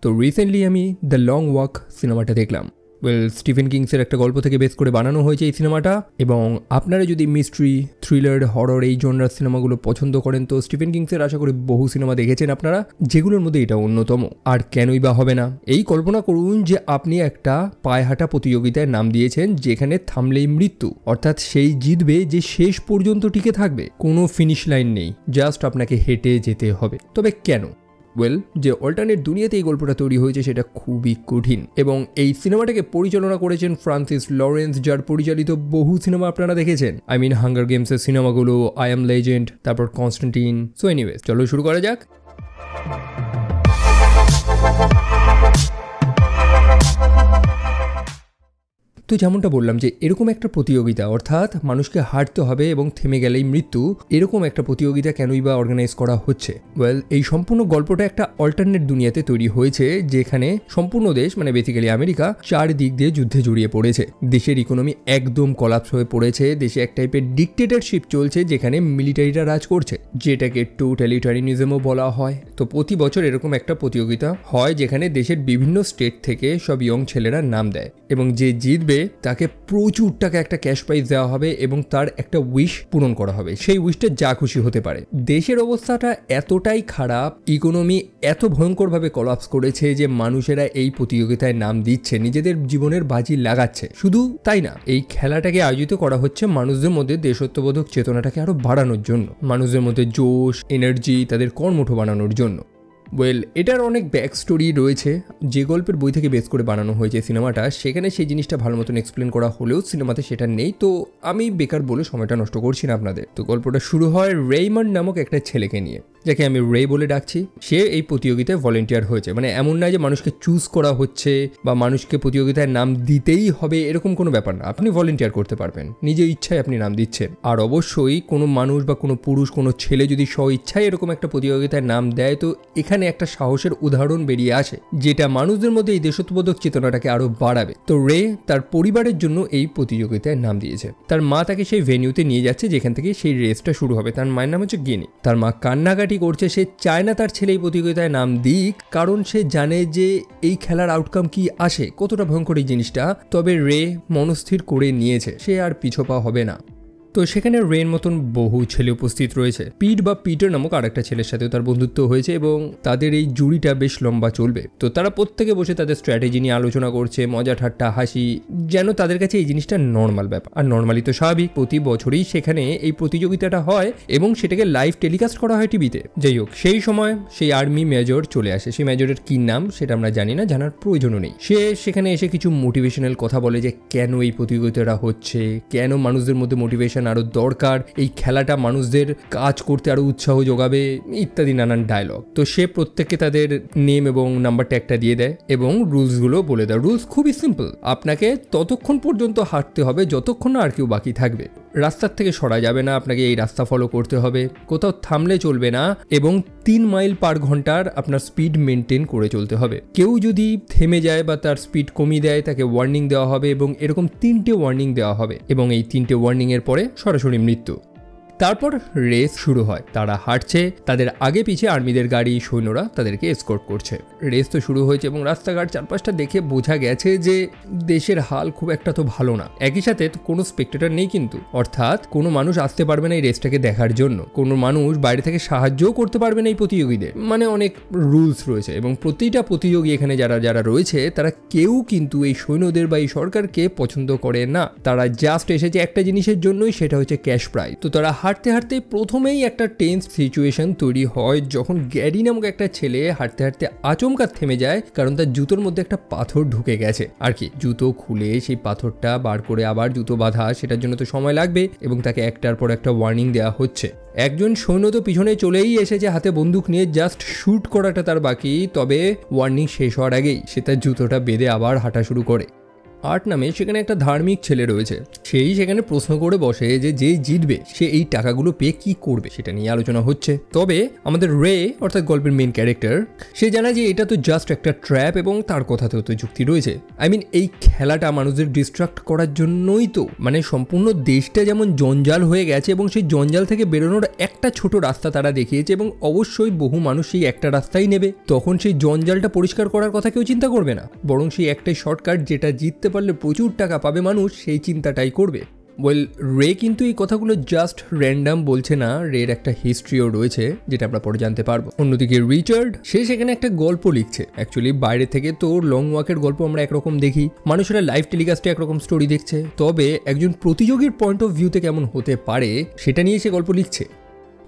তো রিসেন্টলি আমি the long walk সিনেমাটা দেখলাম। স্টিফেন কিংসের একটা গল্প থেকে বেস করে বানানো হয়েছে এই সিনেমাটা, এবং আপনারা যদি মিস্ট্রি, থ্রিলার, হরর এই জনরার সিনেমাগুলো পছন্দ করেন তো স্টিফেন কিংসের আশা করি বহু সিনেমা দেখেছেন আপনারা, যেগুলোর মধ্যে এটা অন্যতম। আর কেনই বা হবে না? এই কল্পনা করুন যে আপনি একটা পায়ে হাঁটা প্রতিযোগিতায় নাম দিয়েছেন যেখানে থামলেই মৃত্যু, অর্থাৎ সেই জিতবে যে শেষ পর্যন্ত টিকে থাকবে, কোনো ফিনিশ লাইন নেই, জাস্ট আপনাকে হেঁটে যেতে হবে। তবে কেন? যে অল্টারনেট দুনিয়াতে এই গল্পটা তৈরি হয়েছে সেটা খুবই কঠিন, এবং এই সিনেমাটাকে পরিচালনা করেছেন ফ্রান্সিস লরেন্স, যার পরিচালিত বহু সিনেমা আপনারা দেখেছেন। হাঙ্গার গেমসের সিনেমাগুলো, আই অ্যাম লেজেন্ড, তারপর কনস্ট্যান্টিন। সো এনিওয়েজ, চলো শুরু করা যাক। তো যেমনটা বললাম যে এরকম একটা প্রতিযোগিতা, অর্থাৎ মানুষকে হাঁটতে হবে এবং থেমে গেলেই মৃত্যু, এরকম একটা প্রতিযোগিতা কেনই বা অর্গানাইজ করা হচ্ছে? এই সম্পূর্ণ গল্পটা একটা অল্টারনেট দুনিয়াতে তৈরি হয়েছে, যেখানে সম্পূর্ণ দেশ, মানে বেসিক্যালি আমেরিকা, চারদিক দিয়ে যুদ্ধে জড়িয়ে পড়েছে। দেশের ইকোনমি একদম কলাপস হয়ে পড়েছে। দেশে এক টাইপের ডিক্টেটরশিপ চলছে যেখানে মিলিটারিরা রাজ করছে, যেটাকে টোটালিটারিয়ানিজমও বলা হয়। তো প্রতি বছর এরকম একটা প্রতিযোগিতা হয় যেখানে দেশের বিভিন্ন স্টেট থেকে সব ইয়ং ছেলেরা নাম দেয়, এবং যে জিতবে তাকে প্রচুর টাকা একটা ক্যাশ প্রাইজ দেওয়া হবে এবং তার একটা উইশ পূরণ করা হবে। সেই উইশটা যা খুশি হতে পারে। দেশের অবস্থাটা এতটাই খারাপ, ইকোনমি এত ভয়ঙ্করভাবে কলাপস করেছে যে মানুষেরা এই প্রতিযোগিতায় নাম দিচ্ছে, নিজেদের জীবনের বাজি লাগাচ্ছে। শুধু তাই না, এই খেলাটাকে আয়োজিত করা হচ্ছে মানুষদের মধ্যে দেশত্ববোধক চেতনাটাকে আরো বাড়ানোর জন্য, মানুষদের মধ্যে জোশ, এনার্জি, তাদের কর্মঠ বানানোর জন্য। এটার অনেক ব্যাক স্টোরি রয়েছে। যে গল্পের বই থেকে বেস করে বানানো হয়েছে সিনেমাটা, সেখানে সেই জিনিসটা ভালো মতন এক্সপ্লেন করা হলেও সিনেমাতে সেটা নেই। তো আমি বেকার বলে সময়টা নষ্ট করছি না আপনাদের। তো গল্পটা শুরু হয় রেইমন্ড নামক একটা ছেলেকে নিয়ে, যাকে আমি রে বলে ডাকছি। সে এই প্রতিযোগিতায় ভলেন্টিয়ার হয়েছে, মানে এমন নয় যে মানুষকে চুজ করা হচ্ছে বা মানুষকে প্রতিযোগিতায় নাম দিতেই হবে, এরকম কোনো ব্যাপার না। আপনি ভলেন্টিয়ার করতে পারবেন, নিজের ইচ্ছায় আপনি নাম দিচ্ছেন। আর অবশ্যই কোনো মানুষ বা কোনো পুরুষ, কোনো ছেলে যদি স্ব ইচ্ছায় এরকম একটা প্রতিযোগিতায় নাম দেয়, তো এখানে একটা সাহসের উদাহরণ বেরিয়ে আসে, যেটা মানুষদের মধ্যে এই দেশত্ববোধক চেতনাটাকে আরো বাড়াবে। তো রে তার পরিবারের জন্য এই প্রতিযোগিতায় নাম দিয়েছে। তার মা তাকে সেই ভেনিউতে নিয়ে যাচ্ছে যেখান থেকে সেই রেসটা শুরু হবে। তার মায়ের নাম হচ্ছে গিনি। তার মা কান্নাকাটি করছে, সে চায় না তার ছেলে এই প্রতিযোগিতায় নাম দিক, কারণ সে জানে যে এই খেলার আউটকাম কি আসে, কতটা ভয়ঙ্কর এই জিনিসটা। তবে রে মনস্থির করে নিয়েছে, সে আর পিছপা হবে না। তো সেখানে রেন মতন বহু ছেলে উপস্থিত রয়েছে। পিটার নামক আর একটা ছেলের সাথেও তার বন্ধুত্ব হয়েছে, এবং তাদের এই জুড়িটা বেশ লম্বা চলবে। তো তারা প্রত্যেকে বসে তাদের স্ট্র্যাটেজি নিয়ে আলোচনা করছে, মজা ঠাট্টা হাসি, যেন তাদের কাছে এই জিনিসটা নর্মাল ব্যাপার। আর নর্মালি তো স্বাভাবিক, প্রতি বছরই সেখানে এই প্রতিযোগিতাটা হয় এবং সেটাকে লাইভ টেলিকাস্ট করা হয় টিভিতে। যাই হোক, সেই সময় সেই আর্মি মেজর চলে আসে। সেই মেজরের কি নাম সেটা আমরা জানি না, জানার প্রয়োজনও নেই। সে সেখানে এসে কিছু মোটিভেশনাল কথা বলে যে কেন এই প্রতিযোগিতাটা হচ্ছে, কেন মানুষদের মধ্যে মোটিভেশন আরো দরকার, এই খেলাটা মানুষদের কাজ করতে আরো উৎসাহ যোগাবে, ইত্যাদি নানান ডায়লগ। তো সে প্রত্যেককে তাদের নেম এবং নাম্বার ট্যাগটা দিয়ে দেয় এবং রুলস গুলো বলে দেয়। রুলস খুবই সিম্পল, আপনাকে ততক্ষণ পর্যন্ত হাঁটতে হবে যতক্ষণ না আর কেউ বাকি থাকবে। রাস্তার থেকে সরা যাবে না, আপনাকে এই রাস্তা ফলো করতে হবে, কোথাও থামলে চলবে না, এবং 3 মাইল পার ঘন্টার আপনার স্পিড মেনটেন করে চলতে হবে। কেউ যদি থেমে যায় বা তার স্পিড কমিয়ে দেয়, তাকে ওয়ার্নিং দেওয়া হবে, এবং এরকম 3টে ওয়ার্নিং দেওয়া হবে, এবং এই 3টে ওয়ার্নিং এর পরে সরাসরি মৃত্যু। তারপর রেস শুরু হয়। তারা হাঁটছে, তাদের আগে পিছে আর্মিদের গাড়ি, সৈন্যরা তাদেরকে এসকর্ট করছে। রেস তো শুরু হয়েছে এবং রাস্তাঘাট চারপাশটা দেখে বোঝা গেছে যে দেশের হাল খুব একটা তো ভালো না। একই সাথে কোনো স্পেক্টেটর নেই কিন্তু, অর্থাৎ কোনো মানুষ আসতে পারবে না এই রেসটাকে দেখার জন্য, কোনো মানুষ বাইরে থেকে সাহায্যও করতে পারবে না এই প্রতিযোগীদের। মানে অনেক রুলস রয়েছে, এবং প্রতিটা প্রতিযোগী এখানে যারা রয়েছে তারা কেউ কিন্তু এই সৈন্যদের বা এই সরকারকে পছন্দ করে না। তারা জাস্ট এসেছে একটা জিনিসের জন্যই, সেটা হচ্ছে ক্যাশ প্রাইজ। তো তারা হাঁটতে হাঁটতে প্রথমেই একটা টেন্স সিচুয়েশন তৈরি হয়, যখন গ্যারি নামক একটা ছেলে হাঁটতে হাঁটতে আচমকা থেমে যায়, কারণ তার জুতোর মধ্যে একটা পাথর ঢুকে গেছে। আর কি, জুতো খুলে সেই পাথরটা বার করে আবার জুতো বাঁধা, সেটার জন্য তো সময় লাগবে, এবং তাকে একটার পর একটা ওয়ার্নিং দেওয়া হচ্ছে। একজন সৈন্য তো পিছনে চলেই এসেছে হাতে বন্দুক নিয়ে, জাস্ট শুট করাটা তার বাকি। তবে ওয়ার্নিং শেষ হওয়ার আগেই সে তার জুতোটা বেঁধে আবার হাঁটা শুরু করে। আর্ট নামে সেখানে একটা ধার্মিক ছেলে রয়েছে। সেই সেখানে প্রশ্ন করে বসে যে যে জিতবে সে এই টাকাগুলো পেয়ে কি করবে, সেটা নিয়ে আলোচনা হচ্ছে। তবে আমাদের রে অর্থাৎ গল্পের মেন ক্যারেক্টার সে জানায় যে এটা তো জাস্ট একটা ট্র্যাপ এবং তার কথাতেও তো যুক্তি রয়েছে। এই খেলাটা মানুষদের ডিস্ট্রাক্ট করার জন্যই তো, মানে সম্পূর্ণ দেশটা যেমন জঞ্জাল হয়ে গেছে এবং সেই জঞ্জাল থেকে বেরোনোর একটা ছোট রাস্তা তারা দেখিয়েছে এবং অবশ্যই বহু মানুষ সেই একটা রাস্তাই নেবে। তখন সেই জঞ্জালটা পরিষ্কার করার কথা কেউ চিন্তা করবে না, বরং সেই একটাই শর্টকাট যেটা জিততে পারলে প্রচুর টাকা পাবে মানুষ, সেই চিন্তাটাই করবে। ওয়েল, রে কিন্তু এই কথাগুলো জাস্ট র্যান্ডাম বলছে না, রের একটা হিস্ট্রিও রয়েছে যেটা আমরা পরে জানতে পারবো। অন্যদিকে রিচার্ড সে সেখানে একটা গল্প লিখছে। অ্যাকচুয়ালি বাইরে থেকে তো লং ওয়াকের গল্প আমরা একরকম দেখি, মানুষেরা লাইভ টেলিকাস্টে একরকম স্টোরি দেখছে, তবে একজন প্রতিযোগীর পয়েন্ট অফ ভিউতে কেমন হতে পারে সেটা নিয়ে সে গল্প লিখছে।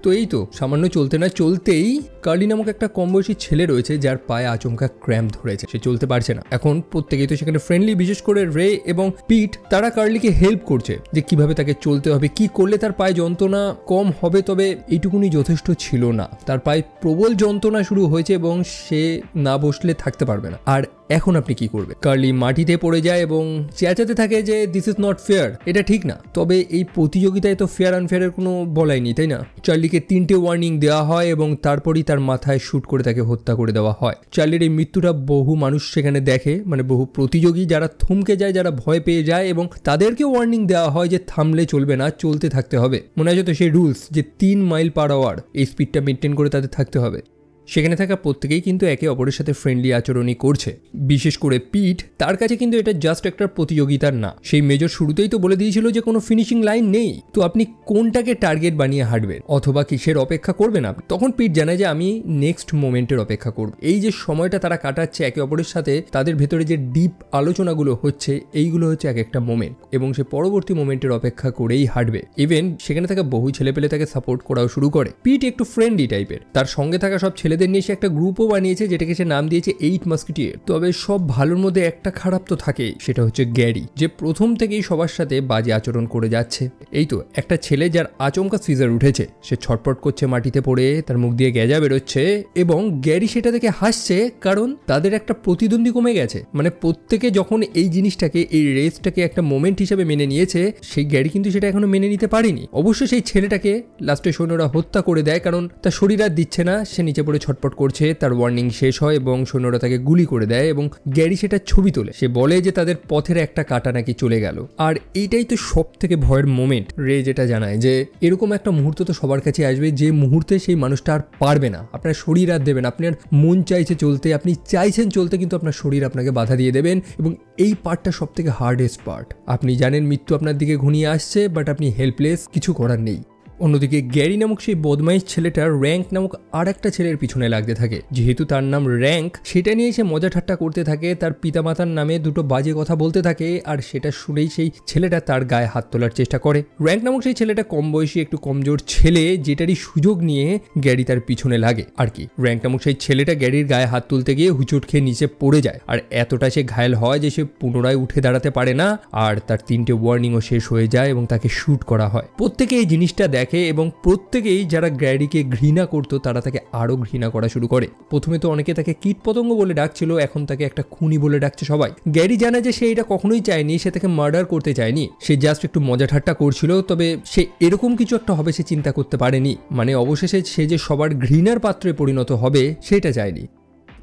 তো এই তো সামান্য চলতে না চলতেই কার্লি নামক একটা কম বয়সী ছেলে রয়েছে যার পায়ে আচমকা ক্র্যাম্প ধরেছে, সে চলতে পারছে না। এখন প্রত্যেকেই তো সেখানে ফ্রেন্ডলি, বিশেষ করে রে এবং পিট তারা কার্লিকে হেল্প করছে যে কিভাবে তাকে চলতে হবে, কি করলে তার পায়ে যন্ত্রণা কম হবে। তবে এইটুকুনি যথেষ্ট ছিল না, তার পায়ে প্রবল যন্ত্রণা শুরু হয়েছে এবং সে না বসলে থাকতে পারবে না। আর এখন আপনি কি করবে? কার্লি মাটিতে পড়ে যায় এবং চেঁচাতে থাকে যে দিস ইজ নট ফেয়ার, এটা ঠিক না। তবে এই প্রতিযোগিতায় তো ফেয়ার আনফেয়ারের কোনো বলাই নেই, তাই না? চার্লিকে 3টে ওয়ার্নিং দেওয়া হয় এবং তারপরই তার মাথায় শুট করে তাকে হত্যা করে দেওয়া হয়। চার্লির এই মৃত্যুটা বহু মানুষ সেখানে দেখে, মানে বহু প্রতিযোগী যারা থমকে যায়, যারা ভয় পেয়ে যায় এবং তাদেরকে ওয়ার্নিং দেওয়া হয় যে থামলে চলবে না, চলতে থাকতে হবে। মনে আছে তো সেই রুলস যে 3 মাইল পার আওয়ার, এই স্পিডটা মেনটেন করে তাদের থাকতে হবে। সেখানে থাকা প্রত্যেকেই কিন্তু একে অপরের সাথে ফ্রেন্ডলি আচরণই করছে। বিশেষ করে পিট, তার কাছে কিন্তু এটা জাস্ট একটা প্রতিযোগিতার না। সেই মেজর শুরুতেই তো বলে দিয়েছিল যে কোনো ফিনিশিং লাইন নেই, তো আপনি কোনটাকে টার্গেট বানিয়ে হাঁটবেন অথবা কিসের অপেক্ষা করবেন আপনি? তখন পিট জানায় যে আমি নেক্সট মোমেন্টের অপেক্ষা করব। এই যে সময়টা তারা কাটাচ্ছে একে অপরের সাথে, তাদের ভেতরে যে ডিপ আলোচনাগুলো হচ্ছে, এইগুলো হচ্ছে এক একটা মোমেন্ট এবং সে পরবর্তী মোমেন্টের অপেক্ষা করেই হাঁটবে। ইভেন সেখানে থাকা বহু ছেলেপেলে তাকে সাপোর্ট করাও শুরু করে। পিট একটু ফ্রেন্ডলি টাইপের, তার সঙ্গে থাকা সব ছেলেদের নিয়ে সে একটা গ্রুপও বানিয়েছে যেটাকে সে নাম দিয়েছে 8 মাস্কিটিয়ার। তবে সব ভালোর মধ্যে একটা খারাপ তো থাকেই, সেটা হচ্ছে গ্যারি, যে প্রথম থেকেই সবার সাথে বাজে আচরণ করে যাচ্ছে। এই তো একটা ছেলে যার আচমকা সিজার উঠেছে, সে ছটপট করছে মাটিতে পড়ে, তার মুখ দিয়ে গ্যাজা বেরোচ্ছে এবং গ্যারি সেটা দেখে হাসছে, কারণ তাদের একটা প্রতিদ্বন্দ্বী কমে গেছে। মানে প্রত্যেকে যখন এই জিনিসটাকে, এই রেসটাকে একটা মোমেন্ট হিসেবে মেনে নিয়েছে, সেই গ্যারি কিন্তু সেটা এখনো মেনে নিতে পারেনি। অবশ্য সেই ছেলেটাকে লাস্টে সৈন্যরা হত্যা করে দেয়, কারণ তার শরীর আর দিচ্ছে না, সে নিচে পড়ে ছটপট করছে। তার ওয়ার্নিং শেষ হয় এবং সৈন্যরা তাকে গুলি করে দেয় এবং গ্যারি সেটা ছবি তোলে। সে বলে যে তাদের পথের একটা কাঁটা নাকি চলে গেল। আর এইটাই তো সব থেকে ভয়ের মোমেন্ট। রে যেটা জানায় যে এরকম একটা মুহূর্ত তো সবার কাছে আসবে, যে মুহূর্তে সেই মানুষটা আর পারবে না, আপনার শরীর আর দেবেন, আপনার মন চাইছে চলতে, আপনি চাইছেন চলতে, কিন্তু আপনার শরীর আপনাকে বাধা দিয়ে দেবেন এবং এই পার্টটা সব থেকে হার্ডেস্ট পার্ট। আপনি জানেন মৃত্যু আপনার দিকে ঘনিয়ে আসছে, বাট আপনি হেল্পলেস, কিছু করার নেই। অন্যদিকে গ্যারি নামক সেই বদমাইশ ছেলেটা র্যাঙ্ক নামক আর একটা ছেলের পিছনে লাগতে থাকে। যেহেতু তার নাম র্যাঙ্ক, সেটা নিয়ে সে মজা ঠাট্টা করতে থাকে, তার পিতামাতার নামে দুটো বাজে কথা বলতে থাকে, আর সেটা শুনেই সেই ছেলেটা তার গায়ে হাত তোলার চেষ্টা করে। র্যাঙ্ক নামক সেই ছেলেটা কম বয়সী, একটু কমজোর ছেলে, যেটারই সুযোগ নিয়ে গ্যারি তার পিছনে লাগে আর কি। র্যাঙ্ক নামক সেই ছেলেটা গ্যারির গায়ে হাত তুলতে গিয়ে হুচট খেয়ে নিচে পড়ে যায়, আর এতটা সে ঘায়েল হয় যে সে পুনরায় উঠে দাঁড়াতে পারে না, আর তার 3টে ওয়ার্নিংও শেষ হয়ে যায় এবং তাকে শুট করা হয়। প্রত্যেকে এই জিনিসটা দেখে এবং প্রত্যেকেই যারা গ্যারিকে ঘৃণা করতো তারা তাকে আরো ঘৃণা করা শুরু করে। প্রথমে তো অনেকে তাকে কীট পতঙ্গ বলে ডাকছিল, এখন তাকে একটা খুনি বলে ডাকছে সবাই। গ্যারি জানে যে সে এটা কখনোই চায়নি, সে তাকে মার্ডার করতে চায়নি, সে জাস্ট একটু মজা ঠাট্টা করছিল। তবে সে এরকম কিছু একটা হবে সে চিন্তা করতে পারেনি, মানে অবশেষে সে যে সবার ঘৃণার পাত্রে পরিণত হবে সেটা চায়নি।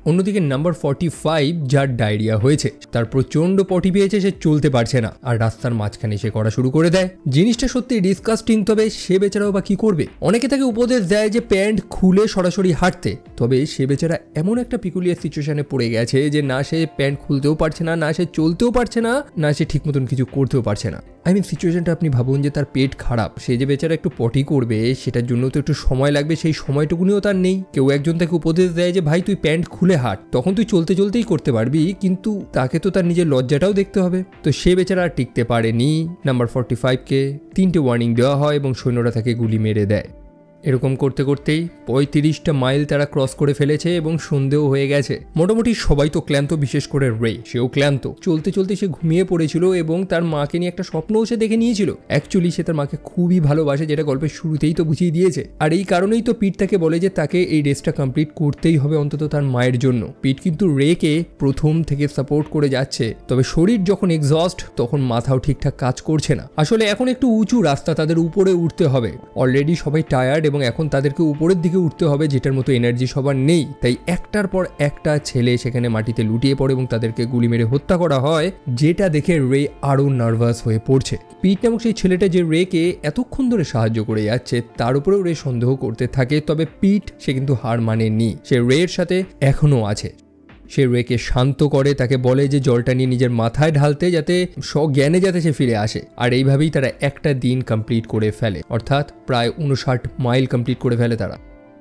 অন্যদিকে নাম্বার 45, যার ডায়রিয়া হয়েছে, তার প্রচন্ড পটি পেয়েছে, সে চলতে পারছে না, আর রাস্তার মাঝখানে সে করা শুরু করে দেয়। জিনিসটা সত্যি ডিসকাস্টিং, তবে সে বেচারাও বা কি করবে? অনেকে তাকে উপদেশ দেয় যে প্যান্ট খুলে সরাসরি হাঁটতে, তবে সে বেচারা এমন একটা পিকুলিয়ার সিচুয়েশনে পড়ে গেছে যে না সে প্যান্ট খুলতেও পারছে না, না সে চলতেও পারছে না, না সে ঠিক মতন কিছু করতেও পারছে না। সিচুয়েশনটা আপনি ভাবুন যে তার পেট খারাপ, সে যে বেচারা একটু পটি করবে সেটার জন্য তো একটু সময় লাগবে, সেই সময়টুকুনিও তার নেই। কেউ একজন তাকে উপদেশ দেয় যে ভাই তুই প্যান্ট খুলে হাঁট, তখন তুই চলতে চলতেই করতে পারবি, কিন্তু তাকে তো তার নিজের লজ্জাটাও দেখতে হবে। তো সে বেচারা আর টিকতে পারেনি। নাম্বার 45কে 3টে ওয়ার্নিং দেওয়া হয় এবং সৈন্যরা তাকে গুলি মেরে দেয়। এরকম করতে করতেই 35টা মাইল তারা ক্রস করে ফেলেছে এবং সন্ধেও হয়ে গেছে। মোটামুটি সবাই তো ক্লান্ত, বিশেষ করে রে, সেও ক্লান্ত। চলতে চলতে সে ঘুমিয়ে পড়েছিল এবং তার মাকে নিয়ে একটা স্বপ্নও সে দেখে নিয়েছিল। অ্যাকচুয়ালি সে তার মাকে খুবই ভালোবাসে, যেটা গল্পের শুরুতেই তো বুঝিয়ে দিয়েছে। আর এই কারণেই তো পিট তাকে বলে যে তাকে এই রেসটা কমপ্লিট করতেই হবে, অন্তত তার মায়ের জন্য। পিট কিন্তু রেকে প্রথম থেকে সাপোর্ট করে যাচ্ছে, তবে শরীর যখন এক্সস্ট তখন মাথাও ঠিকঠাক কাজ করছে না। আসলে এখন একটু উঁচু রাস্তা, তাদের উপরে উঠতে হবে। অলরেডি সবাই টায়ার্ড এবং এখন তাদেরকে উপরের দিকে উঠতে হবে, যেটার মতো এনার্জি সবার নেই। তাই একটার পর একটা ছেলে সেখানে মাটিতে লুটিয়ে পড়ে এবং তাদেরকে গুলি মেরে হত্যা করা হয়, যেটা দেখে রে আরো নার্ভাস হয়ে পড়ছে। পিট নামক সেই ছেলেটা যে রেকে এতক্ষণ ধরে সাহায্য করে যাচ্ছে, তার উপরেও রে সন্দেহ করতে থাকে। তবে পিট সে কিন্তু হার মানেনি, সে রের সাথে এখনো আছে। সে রেকে শান্ত করে, তাকে বলে যে জলটা নিয়ে নিজের মাথায় ঢালতে, যাতে স্বজ্ঞানে যাতে সে ফিরে আসে। আর এইভাবেই তারা একটা দিন কমপ্লিট করে ফেলে, অর্থাৎ প্রায় 59 মাইল কমপ্লিট করে ফেলে তারা।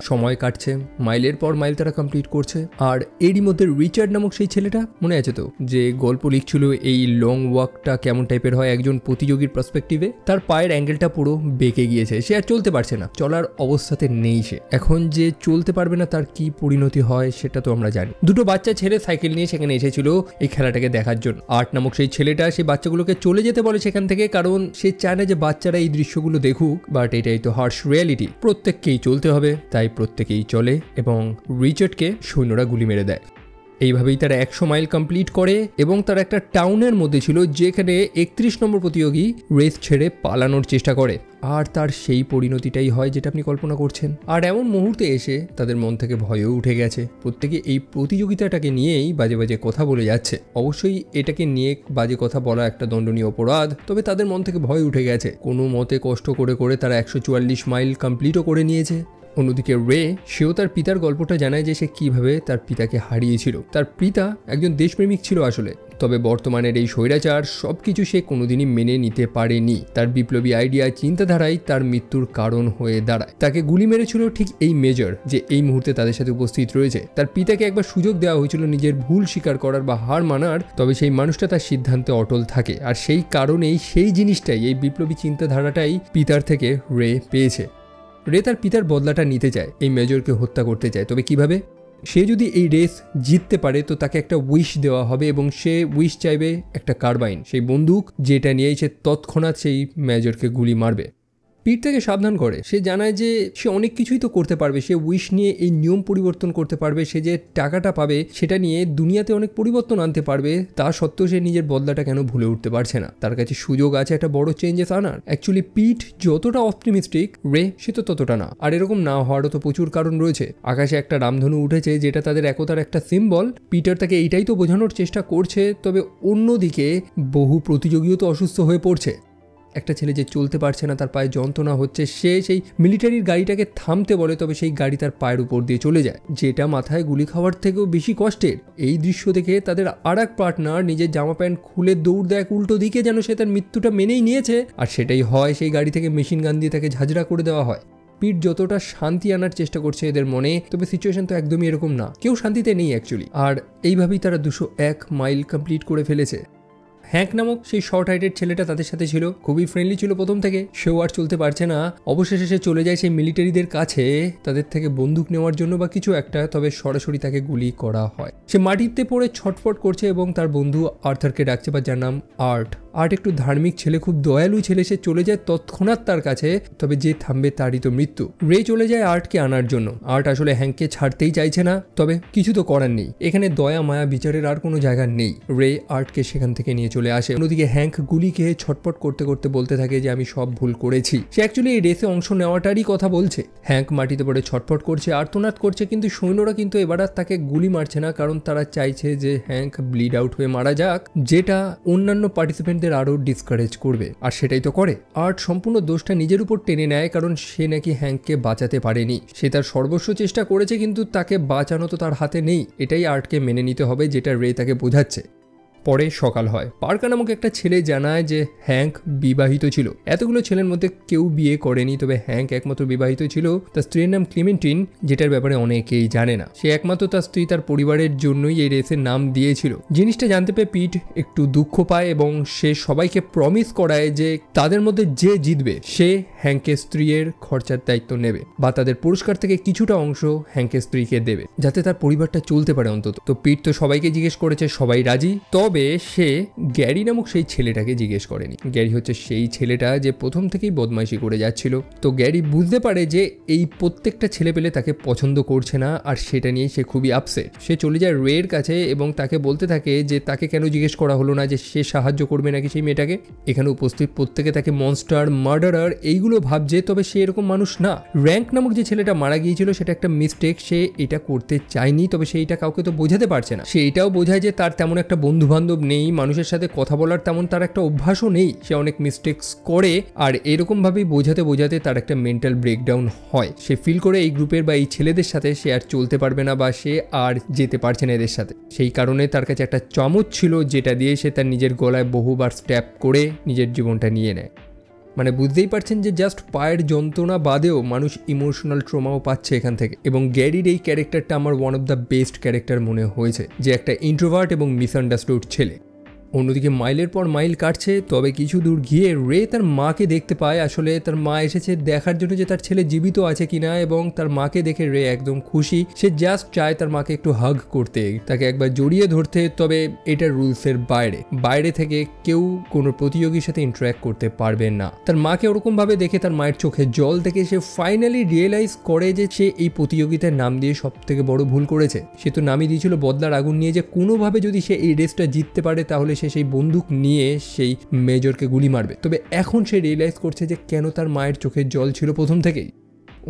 সময় কাটছে, মাইলের পর মাইল তারা কমপ্লিট করছে। আর এরই মধ্যে রিচার্ড নামক সেই ছেলেটা, মনে আছে তো, যে গল্প লিখছিল এই লং ওয়াকটা কেমন টাইপের হয় একজন প্রতিযোগীর পার্সপেক্টিভে, তার পায়ের অ্যাঙ্গেলটা পুরো বেঁকে গিয়েছে। সে আর চলতে পারছে না, চলার অবস্থাতে নেই সে। এখন যে চলতে পারবে না তার কি পরিণতি হয় সেটা তো আমরা জানি। দুটো বাচ্চা ছেলে সাইকেল নিয়ে সেখানে এসেছিল এই খেলাটাকে দেখার জন্য। আর্ট নামক সেই ছেলেটা সেই বাচ্চাগুলোকে চলে যেতে বলে সেখান থেকে, কারণ সে চায় না যে বাচ্চারা এই দৃশ্যগুলো দেখুক। বাট এটাই তো হার্শ রিয়ালিটি, প্রত্যেককেই চলতে হবে। তাই প্রত্যেকেই চলে এবং রিচার্ডকে সৈন্যরা গুলি মেরে দেয়। এইভাবেই তারা 100 মাইল কমপ্লিট করে এবং তারা একটা টাউনের মধ্যে ছিল, যেখানে 31 নম্বর প্রতিযোগী রেস ছেড়ে পালানোর চেষ্টা করে। আর তার সেই পরিণতিটাই হয় যেটা আপনি কল্পনা করছেন। আর এমন মুহূর্তে এসে তাদের মন থেকে ভয়ও উঠে গেছে। প্রত্যেকে এই প্রতিযোগিতাটাকে নিয়েই বাজে বাজে কথা বলে যাচ্ছে। অবশ্যই এটাকে নিয়ে বাজে কথা বলা একটা দণ্ডনীয় অপরাধ, তবে তাদের মন থেকে ভয় উঠে গেছে। কোনো মতে কষ্ট করে করে তারা 144 মাইল কমপ্লিটও করে নিয়েছে। অন্যদিকে রে, সেও তার পিতার গল্পটা জানায় যে সে কিভাবে তার পিতাকে হারিয়েছিল। তার পিতা একজন দেশপ্রেমিক ছিল আসলে, তবে বর্তমানের এই স্বৈরাচার সবকিছু সে কোনোদিনই মেনে নিতে পারেনি। তার বিপ্লবী আইডিয়া, চিন্তাধারাই তার মৃত্যুর কারণ হয়ে দাঁড়ায়। তাকে গুলি মেরেছিল ঠিক এই মেজর, যে এই মুহূর্তে তাদের সাথে উপস্থিত রয়েছে। তার পিতাকে একবার সুযোগ দেওয়া হয়েছিল নিজের ভুল স্বীকার করার বা হার মানার, তবে সেই মানুষটা তার সিদ্ধান্তে অটল থাকে। আর সেই কারণেই সেই জিনিসটাই, এই বিপ্লবী চিন্তাধারাটাই পিতার থেকে রে পেয়েছে। রে তার পিতার বদলাটা নিতে চায়, এই মেজরকে হত্যা করতে চায়। তবে কিভাবে? সে যদি এই রেস জিততে পারে তো তাকে একটা উইশ দেওয়া হবে এবং সে উইশ চাইবে একটা কার্বাইন, সেই বন্দুক যেটা নিয়েই সে তৎক্ষণাৎ সেই মেজরকে গুলি মারবে। পিট তাকে সাবধান করে, সে জানায় যে সে অনেক কিছুই তো করতে পারবে। সে উইশ নিয়ে এই নিয়ম পরিবর্তন করতে পারবে, সে যে টাকাটা পাবে সেটা নিয়ে দুনিয়াতে অনেক পরিবর্তন আনতে পারবে। তা সত্ত্বেও সে নিজের বদলাটা কেন ভুলে উঠতে পারছে না? তার কাছে সুযোগ আছে একটা বড় চেঞ্জেস আনার। অ্যাকচুয়ালি পিট যতটা অপটিমিস্টিক, রে সে তো ততটা না। আর এরকম না হওয়ারও তো প্রচুর কারণ রয়েছে। আকাশে একটা রামধনু উঠেছে, যেটা তাদের একতার একটা সিম্বল। পিটার তাকে এইটাই তো বোঝানোর চেষ্টা করছে। তবে অন্যদিকে বহু প্রতিযোগীও তো অসুস্থ হয়ে পড়ছে। একটা ছেলে যে চলতে পারছে না, তার পায়ে যন্ত্রণা হচ্ছে, সে সেই মিলিটারির গাড়িটাকে থামতে বলে, তবে সেই গাড়ি তার পায়ের উপর দিয়ে চলে যায়, যেটা মাথায় গুলি খাওয়ার থেকেও বেশি কষ্টের। এই দৃশ্য দেখে তাদের আর এক পার্টনার নিজের জামা প্যান্ট খুলে দৌড় দেয় উল্টো দিকে, যেন সে তার মৃত্যুটা মেনেই নিয়েছে। আর সেটাই হয়, সেই গাড়ি থেকে মেশিন গান দিয়ে তাকে ঝাঁঝরা করে দেওয়া হয়। পিট যতটা শান্তি আনার চেষ্টা করছে এদের মনে, তবে সিচুয়েশন তো একদমই এরকম না, কেউ শান্তিতে নেই অ্যাকচুয়ালি। আর এইভাবেই তারা 201 মাইল কমপ্লিট করে ফেলেছে। হ্যাঙ্ক নামক সেই শর্ট হাইটেড ছেলেটা তাদের সাথে ছিল, খুবই ফ্রেন্ডলি ছিল প্রথম থেকে। সেও আর চলতে পারছে না, অবশেষে সে চলে যায় সেই মিলিটারিদের কাছে তাদের থেকে বন্দুক নেওয়ার জন্য বা কিছু একটা। তবে সরাসরি তাকে গুলি করা হয়। সে মাটিতে পড়ে ছটফট করছে এবং তার বন্ধু আর্থারকে ডাকছে, বা যার নাম আর্ট। একটু ধার্মিক ছেলে, খুব দয়ালু ছেলে। সে চলে যায় তৎক্ষণাৎ তার কাছে, তবে যে থামবে তারই তো মৃত্যু। রে চলে যায় আর্টকে আনার জন্য। আর্ট আসলে হ্যাঙ্ককে ছাড়তেই চাইছে না, তবে কিছু তো করার নেই। এখানে দয়া মায়া বিচারের আর কোনো জায়গা নেই। রে আর্টকে সেখান থেকে নিয়ে চলে আসে। অন্যদিকে হ্যাঙ্ক গুলি খেয়ে ছটপট করতে করতে বলতে থাকে যে আমি সব ভুল করেছি। সে অ্যাকচুয়ালি এই রেসে অংশ নেওয়াটারই কথা বলছে। হ্যাঙ্ক মাটিতে পড়ে ছটপট করছে, আর্তনাদ করছে, কিন্তু সৈন্যরা কিন্তু এবার আর তাকে গুলি মারছে না, কারণ তারা চাইছে যে হ্যাঙ্ক ব্লিড আউট হয়ে মারা যাক, যেটা অন্যান্য পার্টিসিপেন্টদের আরো ডিসকারেজ করবে। আর সেটাই তো করে। আর্ট সম্পূর্ণ দোষটা নিজের উপর টেনে নেয়, কারণ সে নাকি হ্যাঙ্ককে বাঁচাতে পারেনি। সে তার সর্বস্ব চেষ্টা করেছে, কিন্তু তাকে বাঁচানো তো তার হাতে নেই। এটাই আর্টকে মেনে নিতে হবে, যেটা রে তাকে বোঝাচ্ছে। পরে সকাল হয়। পার্কার নামক একটা ছেলে জানায় যে হ্যাঙ্ক বিবাহিত ছিল। এতগুলো ছেলের মধ্যে কেউ বিয়ে করেনি, তবে হ্যাঙ্ক একমাত্র বিবাহিত ছিল। তার স্ত্রীর নাম ক্লিমেন্টিন, যেটার ব্যাপারে অনেকেই জানে না। সে একমাত্র তার স্ত্রী তার পরিবারের জন্যই এই রেসের নাম দিয়েছিল। জিনিসটা জানতে পেয়ে পিট একটু দুঃখ পায় এবং সে সবাইকে প্রমিস করায় যে তাদের মধ্যে যে জিতবে সে হ্যাঙ্কের স্ত্রীর খরচার দায়িত্ব নেবে বা তাদের পুরস্কার থেকে কিছুটা অংশ হ্যাঙ্কের স্ত্রীকে দেবে, যাতে তার পরিবারটা চলতে পারে অন্তত। তো পিট তো সবাইকে জিজ্ঞেস করেছে, সবাই রাজি। তবে সে গ্যারি নামক সেই ছেলেটাকে জিজ্ঞেস করেনি। গ্যারি হচ্ছে সেই ছেলেটা যে প্রথম থেকেই বদমাইশি করে যাচ্ছিল। তো গ্যারি বুঝতে পারে যে এই প্রত্যেকটা ছেলে পেলে তাকে পছন্দ করছে না, আর সেটা নিয়ে সে খুবই আপসেট। সে চলে যায় রের কাছে এবং তাকে বলতে থাকে যে তাকে কেন জিজ্ঞেস করা হলো না যে সে সাহায্য করবে নাকি সেই মেয়েটাকে। এখানে উপস্থিত প্রত্যেকে তাকে মনস্টার, মার্ডারার এইগুলো ভাবছে, তবে সে এরকম মানুষ না। র্যাঙ্ক নামক যে ছেলেটা মারা গিয়েছিল সেটা একটা মিস্টেক, সে এটা করতে চায়নি, তবে সে এটা কাউকে তো বোঝাতে পারছে না। সে এটাও বোঝায় যে তার তেমন একটা বন্ধু বান্ধব নেই, মানুষের সাথে কথা বলার তেমন তার একটা অভ্যাসও নেই, সে অনেক মিস্টেক্স করে। আর এরকম ভাবেই বোঝাতে বোঝাতে তার একটা মেন্টাল ব্রেকডাউন হয়। সে ফিল করে এই গ্রুপের বা এই ছেলেদের সাথে সে আর চলতে পারবে না বা সে আর যেতে পারছে না এদের সাথে। সেই কারণে তার কাছে একটা চামচ ছিল যেটা দিয়ে সে তার নিজের গলায় বহুবার স্ট্যাপ করে নিজের জীবনটা নিয়ে নেয়। মানে বুঝতেই পারছেন যে জাস্ট পায়ের যন্ত্রণা বাদেও মানুষ ইমোশনাল ট্রমাও পাচ্ছে এখান থেকে। এবং গ্যারির এই ক্যারেক্টারটা আমার one of the best character মনে হয়েছে, যে একটা ইন্ট্রোভার্ট এবং মিসআন্ডারস্টুড ছেলে। অন্যদিকে মাইলের পর মাইল কাটছে, তবে কিছু দূর গিয়ে রে তার মাকে দেখতে পায়। আসলে তার মা এসেছে দেখার জন্য যে তার ছেলে জীবিত আছে কিনা, এবং তার মাকে দেখে রে একদম খুশি। সে জাস্ট চায় তার মাকে একটু হাগ করতে, তাকে একবার জড়িয়ে ধরতে। তবে এটা রুলসের বাইরে থেকে কেউ কোনো প্রতিযোগীর সাথে ইন্টারঅ্যাক্ট করতে পারবে না। তার মাকে ওরকম ভাবে দেখে তার মায়ের চোখে জল দেখে সে ফাইনালি রিয়েলাইজ করে যে সে এই প্রতিযোগিতার নাম দিয়ে সব থেকে বড় ভুল করেছে। সে তো নামই দিয়েছিল বদলার আগুন নিয়ে, যে কোনোভাবে যদি সে এই রেসটা জিততে পারে তাহলে সে সেই বন্দুক নিয়ে সেই মেজরকে গুলি মারবে। তবে এখন সে রিয়েলাইজ করছে যে কেন তার মায়ের চোখের জল ছিল প্রথম থেকেই।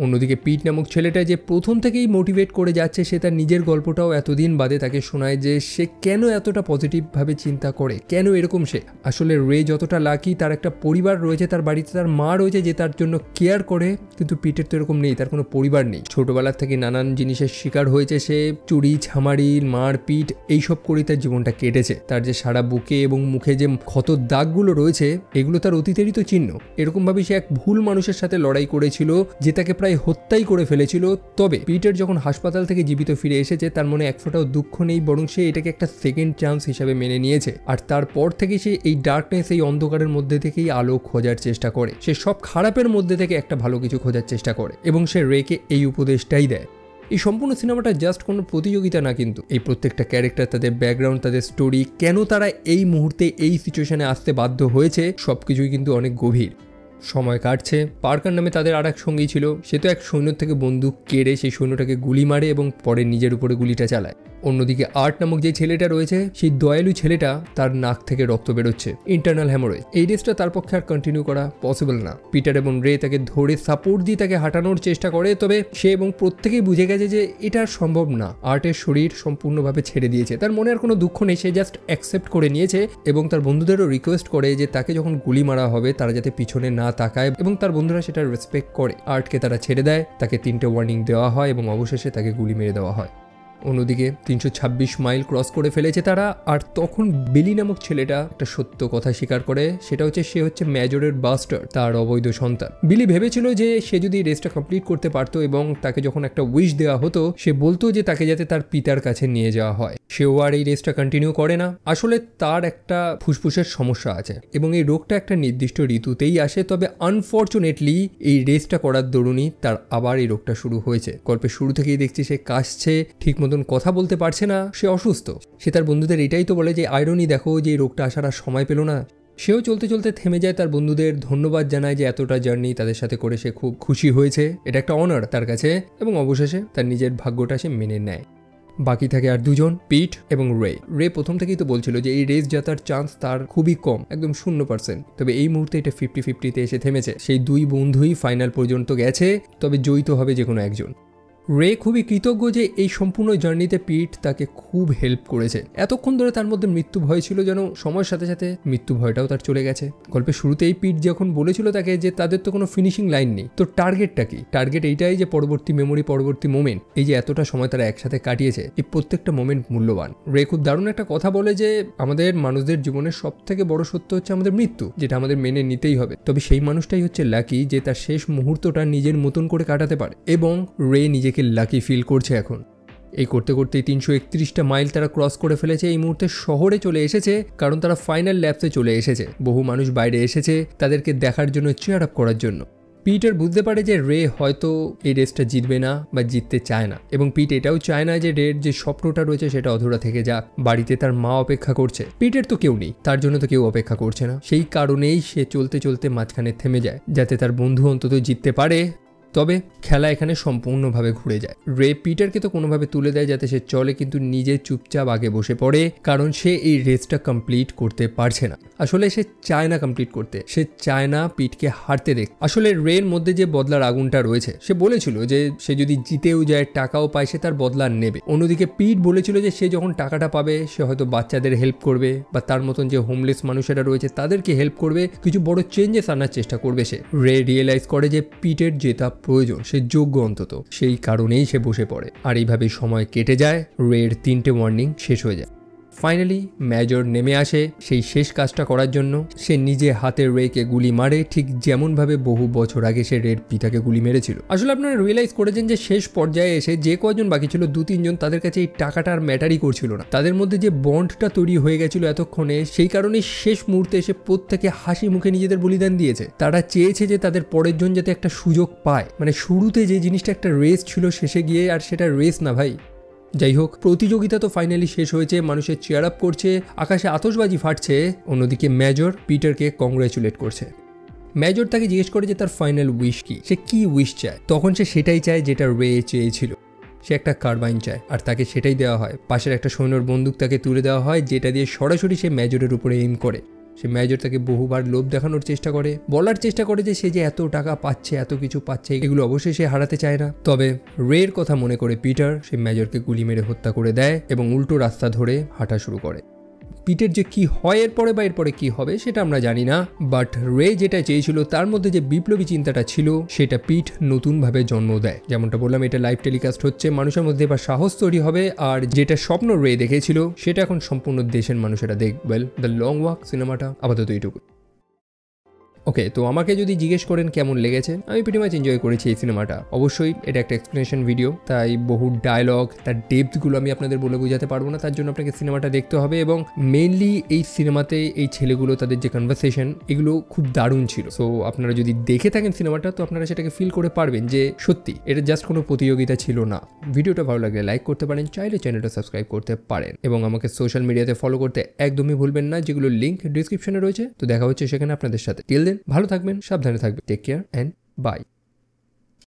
অন্যদিকে পিট নামক ছেলেটা যে প্রথম থেকেই মোটিভেট করে যাচ্ছে, সে তার নিজের গল্পটাও এতদিন বাদে তাকে শোনায় যে সে কেন এতটা পজিটিভভাবে চিন্তা করে, কেন এরকম সে। আসলে রে যতটা লাকি, তার একটা পরিবার রয়েছে, তার বাড়িতে তার মা রয়েছে যে তার জন্য কেয়ার করে, কিন্তু পিটের তো এরকম নেই, তার কোনো পরিবার নেই। ছোটবেলার থেকে নানান জিনিসের শিকার হয়েছে সে, চুরি ছামারি মারপিট এইসব করে তার জীবনটা কেটেছে। তার যে সারা বুকে এবং মুখে যে ক্ষত দাগগুলো রয়েছে এগুলো তার অতীতেরই তো চিহ্ন। এরকমভাবে সে এক ভুল মানুষের সাথে লড়াই করেছিল যে তাকে প্রায় হত্যাই করে ফেলেছিল। তবে পিটার যখন হাসপাতাল থেকে জীবিত ফিরে এসেছে তার মনে এক ফোঁটাও দুঃখ নেই, বরং সে এটাকে একটা সেকেন্ড চান্স হিসাবে মেনে নিয়েছে। আর তারপর থেকে সে এই ডার্কনেস, এই অন্ধকারের মধ্যে থেকেই আলো খোঁজার চেষ্টা করে। সে সব খারাপের মধ্যে থেকে একটা ভালো কিছু খোঁজার চেষ্টা করে এবং সে রেকে এই উপদেশটাই দেয়। এই সম্পূর্ণ সিনেমাটা জাস্ট কোনো প্রতিযোগিতা না, কিন্তু এই প্রত্যেকটা ক্যারেক্টার, তাদের ব্যাকগ্রাউন্ড, তাদের স্টোরি, কেন তারা এই মুহূর্তে এই সিচুয়েশনে আসতে বাধ্য হয়েছে, সবকিছুই কিন্তু অনেক গভীর। সময় কাটছে। পার্কার নামে তাদের আর এক সঙ্গী ছিল, সে তো এক সৈন্য থেকে বন্দুক কেড়ে সেই সৈন্যটাকে গুলি মারে এবং পরে নিজের উপরে গুলিটা চালায়। অন্যদিকে আর্ট নামক যে ছেলেটা রয়েছে, সেই দয়ালু ছেলেটা, তার নাক থেকে রক্ত বেরোচ্ছে, ইন্টারনাল হ্যামোরেজ। এই রেসটা তার পক্ষে আর কন্টিনিউ করা পসিবল না। পিটার এবং রে তাকে ধরে সাপোর্ট দিয়ে তাকে হাঁটানোর চেষ্টা করে, তবে সে এবং প্রত্যেকেই বুঝে গেছে যে এটা আর সম্ভব না। আর্টের শরীর সম্পূর্ণভাবে ছেড়ে দিয়েছে, তার মনে আর কোনো দুঃখ নেই, সে জাস্ট অ্যাকসেপ্ট করে নিয়েছে এবং তার বন্ধুদেরও রিকোয়েস্ট করে যে তাকে যখন গুলি মারা হবে তারা যাতে পিছনে না তাকায়, এবং তার বন্ধুরা সেটা রেসপেক্ট করে। আর্টকে তারা ছেড়ে দেয়, তাকে 3টে ওয়ার্নিং দেওয়া হয় এবং অবশেষে তাকে গুলি মেরে দেওয়া হয়। অন্যদিকে 326 মাইল ক্রস করে ফেলেছে তারা, আর তখন বিলি নামক ছেলেটা একটা সত্য কথা স্বীকার করে, সেটা হচ্ছে সে হচ্ছে মেজরের বাস্টার, তার অবৈধ সন্তান। বিলি ভেবেছিল যে সে যদি রেসটা কমপ্লিট করতে পারতো এবং তাকে যখন একটা উইশ দেওয়া হতো, সে বলতো যে তাকে যাতে তার পিতার কাছে নিয়ে যাওয়া হয়। সেও আর এই রেসটা কন্টিনিউ করে না। আসলে তার একটা ফুসফুসের সমস্যা আছে এবং এই রোগটা একটা নির্দিষ্ট ঋতুতেই আসে, তবে আনফর্চুনেটলি এই রেসটা করার দরুনই তার আবার এই রোগটা শুরু হয়েছে। গল্পের শুরু থেকেই দেখছি সে কাশছে, ঠিক মতন কথা বলতে পারছে না, সে অসুস্থ। সে তার বন্ধুদের এটাই তো বলে যে আয়রনি দেখো যে এই রোগটা আসার আর সময় পেল না। সেও চলতে চলতে থেমে যায়, তার বন্ধুদের ধন্যবাদ জানায় যে এতটা জার্নি তাদের সাথে করে সে খুব খুশি হয়েছে, এটা একটা অনার তার কাছে, এবং অবশেষে তার নিজের ভাগ্যটা সে মেনে নেয়। বাকি থাকে আর দুজন, পিট এবং রে প্রথম থেকেই তো বলছিল যে এই রেস জেতার চান্স তার খুবই কম, একদম 0%। তবে এই মুহূর্তে এটা 50-50-তে এসে থেমেছে। সেই দুই বন্ধুই ফাইনাল পর্যন্ত গেছে, তবে জয়িত হবে যে কোনো একজন। রে খুবই কৃতজ্ঞ যে এই সম্পূর্ণ জার্নিতে পিট তাকে খুব হেল্প করেছে। এতক্ষণ ধরে তার মধ্যে মৃত্যু ভয় ছিল, যেন সময়ের সাথে সাথে মৃত্যু ভয়টাও তার চলে গেছে। গল্পের শুরুতেই পিট যখন বলেছিল তাকে যে তাদের তো কোনো ফিনিশিং লাইন নেই, তো টার্গেটটা কি? টার্গেট এইটাই যে পরবর্তী মেমোরি, পরবর্তী মোমেন্ট, এই যে এতটা সময় তারা একসাথে কাটিয়েছে, এই প্রত্যেকটা মোমেন্ট মূল্যবান। রে খুব দারুণ একটা কথা বলে যে আমাদের মানুষদের জীবনের সব থেকে বড় সত্য হচ্ছে আমাদের মৃত্যু, যেটা আমাদের মেনে নিতেই হবে। তবে সেই মানুষটাই হচ্ছে লাকি যে তার শেষ মুহূর্তটা নিজের মতন করে কাটাতে পারে, এবং রে নিজেকে লাকি ফিল করছে এখন। এই করতে করতেই 331টা মাইল তারা ক্রস করে ফেলেছে। এই মুহূর্তে শহরে চলে এসেছে, কারণ তারা ফাইনাল ল্যাপসে চলে এসেছে। বহু মানুষ বাইরে এসেছে তাদেরকে দেখার জন্য, চেয়ার আপ করার জন্য। পিটার বুঝতে পারে যে রে হয়তো এই রেসটা জিতবে না বা জিততে চায় না, এবং পিট এটাও চায় না যে রের যে স্বপ্নটা রয়েছে সেটা অধুরা থেকে যাক। বাড়িতে তার মা অপেক্ষা করছে, পিটের তো কেউ নেই, তার জন্য তো কেউ অপেক্ষা করছে না। সেই কারণেই সে চলতে চলতে মাঝখানে থেমে যায়, যাতে তার বন্ধু অন্তত জিততে পারে। তবে খেলা এখানে সম্পূর্ণভাবে ঘুরে যায়। রে পিটারকে তো কোনোভাবে তুলে দেয় যাতে সে চলে, কিন্তু নিজে চুপচাপ আগে বসে পড়ে, কারণ সে এই রেসটা কমপ্লিট করতে পারছে না। আসলে সে চায় না কমপ্লিট করতে, সে চায় না পিটকে হারতে দেখ। আসলে রের মধ্যে যে বদলার আগুনটা রয়েছে, সে বলেছিল যে সে যদি জিতেও যায়, টাকাও পায়, সে তার বদলা নেবে। অন্যদিকে পিট বলেছিল যে সে যখন টাকাটা পাবে সে হয়তো বাচ্চাদের হেল্প করবে, বা তার মতন যে হোমলেস মানুষেরা রয়েছে তাদেরকে হেল্প করবে, কিছু বড় চেঞ্জেস আনার চেষ্টা করবে সে। রে রিয়েলাইজ করে যে পিটের জেতা প্রয়োজন, সে যোগ্য অন্তত, সেই কারণেই সে বসে পড়ে। আর এইভাবে সময় কেটে যায়, রের 3টে ওয়ার্নিং শেষ হয়ে যায়। ফাইনালি মেজর নেমে আসে সেই শেষ কাজটা করার জন্য। সে নিজে হাতে রেকে গুলি মারে, ঠিক যেমনভাবে বহু বছর আগে সে রের পিতাকে গুলি মেরেছিল। আসলে আপনারা রিয়েলাইজ করেছেন যে শেষ পর্যায়ে এসে যে কজন বাকি ছিল, 2-3 জন, তাদের কাছে এই টাকাটা আর ম্যাটারই করছিল না। তাদের মধ্যে যে বন্ডটা তৈরি হয়ে গেছিল এতক্ষণে, সেই কারণেই শেষ মুহূর্তে এসে প্রত্যেকে হাসি মুখে নিজেদের বলিদান দিয়েছে। তারা চেয়েছে যে তাদের পরের জন যাতে একটা সুযোগ পায়। মানে শুরুতে যে জিনিসটা একটা রেস ছিল, শেষে গিয়ে আর সেটা রেস না ভাই। যাই হোক, প্রতিযোগিতা তো ফাইনালি শেষ হয়েছে, মানুষের চেয়ার আপ করছে, আকাশে আতশবাজি ফাটছে। অন্যদিকে মেজর পিটারকে কংগ্রেচুলেট করছে। মেজর তাকে জিজ্ঞেস করে যে তার ফাইনাল উইশ কি, সে কি উইশ চায়। তখন সে সেটাই চায় যেটা রে চেয়েছিল, সে একটা কার্বাইন চায়, আর তাকে সেটাই দেওয়া হয়। পাশের একটা সৈন্যর বন্দুক তাকে তুলে দেওয়া হয়, যেটা দিয়ে সরাসরি সে মেজরের উপরে এইম করে। সে মেজর তাকে বহুবার লোভ দেখানোর চেষ্টা করে, বলার চেষ্টা করে যে সে যে এত টাকা পাচ্ছে, এত কিছু পাচ্ছে, এগুলো অবশ্যই সে হারাতে চায় না। তবে রের কথা মনে করে পিটার সে মেজরকে গুলি মেরে হত্যা করে দেয় এবং উল্টো রাস্তা ধরে হাঁটা শুরু করে। পিটের যে কি হয় এরপরে বা এরপরে কি হবে সেটা আমরা জানি না, বাট রে যেটা চেয়েছিল, তার মধ্যে যে বিপ্লবী চিন্তাটা ছিল, সেটা পিট নতুনভাবে জন্ম দেয়। যেমনটা বললাম, এটা লাইভ টেলিকাস্ট হচ্ছে, মানুষের মধ্যে এবার সাহস তৈরি হবে। আর যেটা স্বপ্ন রে দেখেছিল, সেটা এখন সম্পূর্ণ দেশের মানুষেরা দেখবে। দ্য লং ওয়াক সিনেমাটা আপাতত এইটুকু। ওকে, তো আমাকে যদি জিজ্ঞেস করেন কেমন লেগেছে, আমি প্রিটি মাচ এনজয় করেছি এই সিনেমাটা। অবশ্যই এটা একটা এক্সপ্লেনেশন ভিডিও, তাই বহু ডায়লগ, তার ডেপথগুলো আমি আপনাদের বলে বোঝাতে পারবো না। তার জন্য আপনাকে সিনেমাটা দেখতে হবে, এবং মেইনলি এই সিনেমাতে এই ছেলেগুলো, তাদের যে কনভারসেশন, এগুলো খুব দারুণ ছিল। সো আপনারা যদি দেখে থাকেন সিনেমাটা, তো আপনারা সেটাকে ফিল করে পারবেন যে সত্যি এটা জাস্ট কোনো প্রতিযোগিতা ছিল না। ভিডিওটা ভালো লাগলে লাইক করতে পারেন, চাইলে চ্যানেলটা সাবস্ক্রাইব করতে পারেন, এবং আমাকে সোশ্যাল মিডিয়াতে ফলো করতে একদমই ভুলবেন না, যেগুলো লিঙ্ক ডিসক্রিপশনে রয়েছে। তো দেখা হচ্ছে সেখানে আপনাদের সাথে। টিল দেন ভালো থাকবেন, সাবধানে থাকবেন, টেক কেয়ার অ্যান্ড বাই।